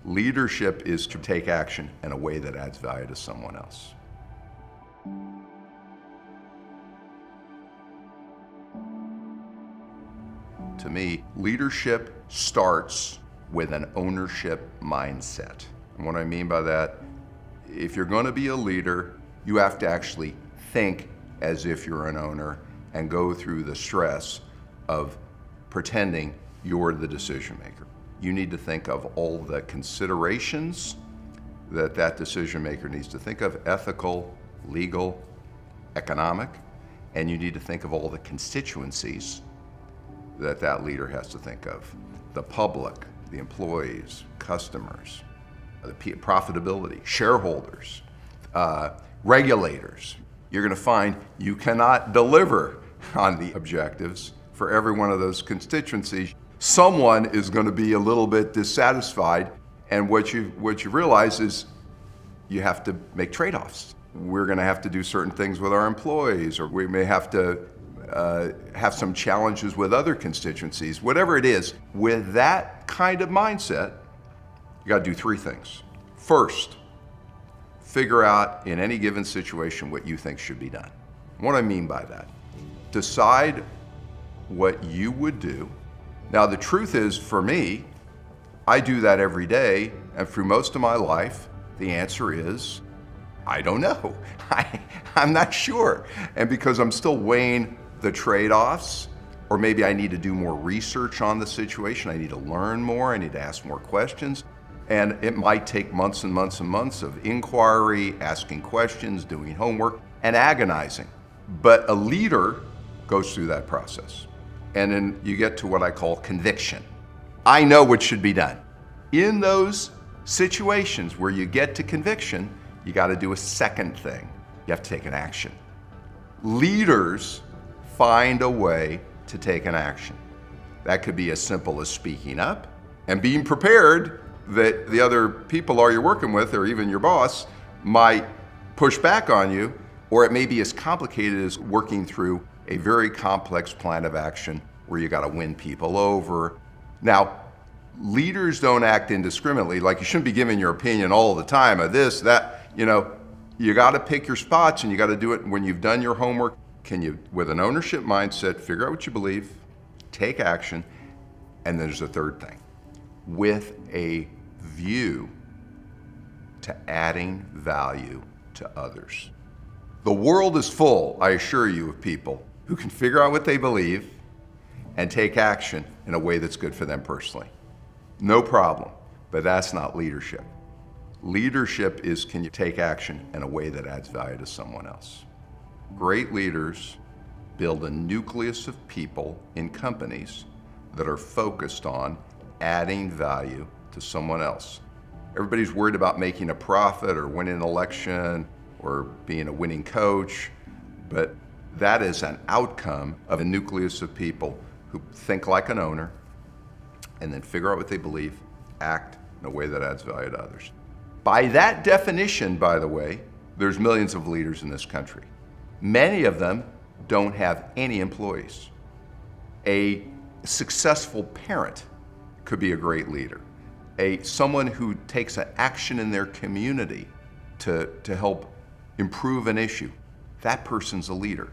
Leadership is to take action in a way that adds value to someone else. To me, leadership starts with an ownership mindset. And what I mean by that, if you're going to be a leader, you have to actually think as if you're an owner and go through the stress of pretending you're the decision maker. You need to think of all the considerations that decision maker needs to think of: ethical, legal, economic, and you need to think of all the constituencies that leader has to think of: the public, the employees, customers, the profitability, shareholders, regulators. You're going to find you cannot deliver on the objectives for every one of those constituencies. Someone is going to be a little bit dissatisfied, and what you realize is you have to make trade-offs. We're going to have to do certain things with our employees, or we may have to have some challenges with other constituencies. Whatever it is, with that kind of mindset, you got to do three things. First, figure out in any given situation what you think should be done. What I mean by that, decide what you would do. Now, the truth is, for me, I do that every day, and through most of my life, the answer is, I don't know. I'm not sure. And because I'm still weighing the trade-offs, or maybe I need to do more research on the situation, I need to learn more, I need to ask more questions, and it might take months and months and months of inquiry, asking questions, doing homework, and agonizing. But a leader goes through that process. And then you get to what I call conviction. I know what should be done. In those situations where you get to conviction, you got to do a second thing. You have to take an action. Leaders find a way to take an action. That could be as simple as speaking up and being prepared that the other people you're working with, or even your boss, might push back on you, or it may be as complicated as working through a very complex plan of action where you got to win people over. Now, leaders don't act indiscriminately. Like, you shouldn't be giving your opinion all the time of this, that, you got to pick your spots, and you got to do it when you've done your homework. Can you, with an ownership mindset, figure out what you believe, take action, and there's a third thing, with a view to adding value to others. The world is full, I assure you, of people who can figure out what they believe and take action in a way that's good for them personally. No problem, but that's not leadership. Leadership is, can you take action in a way that adds value to someone else? Great leaders build a nucleus of people in companies that are focused on adding value to someone else. Everybody's worried about making a profit or winning an election or being a winning coach, but that is an outcome of a nucleus of people who think like an owner and then figure out what they believe, act in a way that adds value to others. By that definition, by the way, there's millions of leaders in this country. Many of them don't have any employees. A successful parent could be a great leader. Someone who takes an action in their community to help improve an issue, that person's a leader.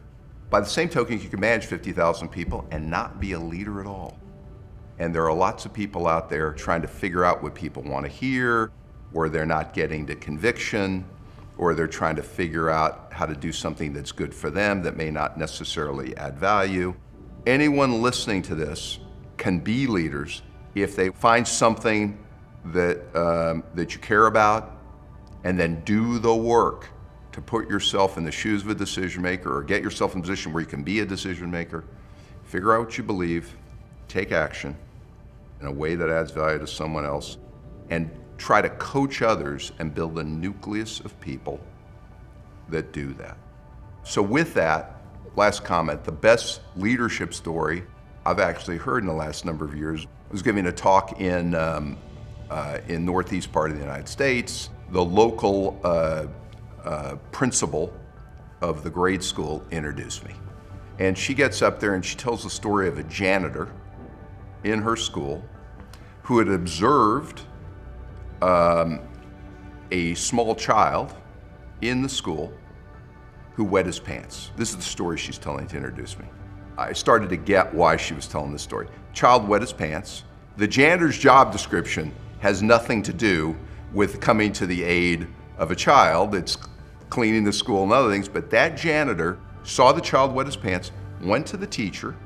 By the same token, you can manage 50,000 people and not be a leader at all. And there are lots of people out there trying to figure out what people want to hear, or they're not getting to conviction, or they're trying to figure out how to do something that's good for them that may not necessarily add value. Anyone listening to this can be leaders if they find something that you care about, and then do the work to put yourself in the shoes of a decision maker, or get yourself in a position where you can be a decision maker. Figure out what you believe, take action in a way that adds value to someone else, and try to coach others and build a nucleus of people that do that. So with that, last comment, the best leadership story I've actually heard in the last number of years. I was giving a talk in northeast part of the United States. The local principal of the grade school introduced me. And she gets up there and she tells the story of a janitor in her school who had observed a small child in the school who wet his pants. This is the story she's telling to introduce me. I started to get why she was telling this story. Child wet his pants. The janitor's job description has nothing to do with coming to the aid of a child. It's cleaning the school and other things, but that janitor saw the child wet his pants, went to the teacher,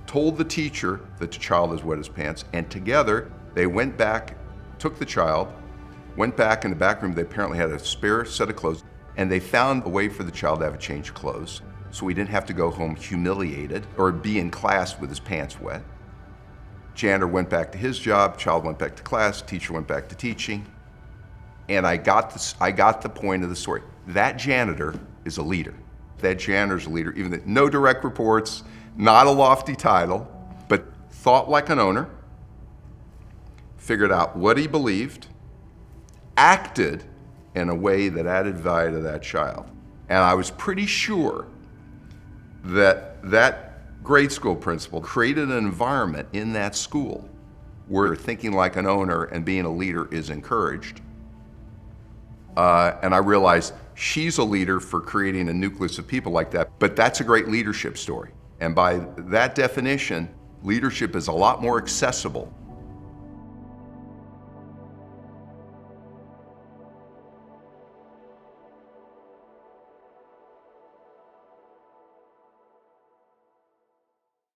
told the teacher that the child has wet his pants, and together they went back, took the child, went back in the back room. They apparently had a spare set of clothes, and they found a way for the child to have a change of clothes, so he didn't have to go home humiliated or be in class with his pants wet. Janitor went back to his job, child went back to class, teacher went back to teaching. And I got the point of the story. That janitor is a leader. That janitor's a leader, even though no direct reports, not a lofty title, but thought like an owner, figured out what he believed, acted in a way that added value to that child. And I was pretty sure that that grade school principal created an environment in that school where thinking like an owner and being a leader is encouraged. And I realized she's a leader for creating a nucleus of people like that, but that's a great leadership story. And by that definition, leadership is a lot more accessible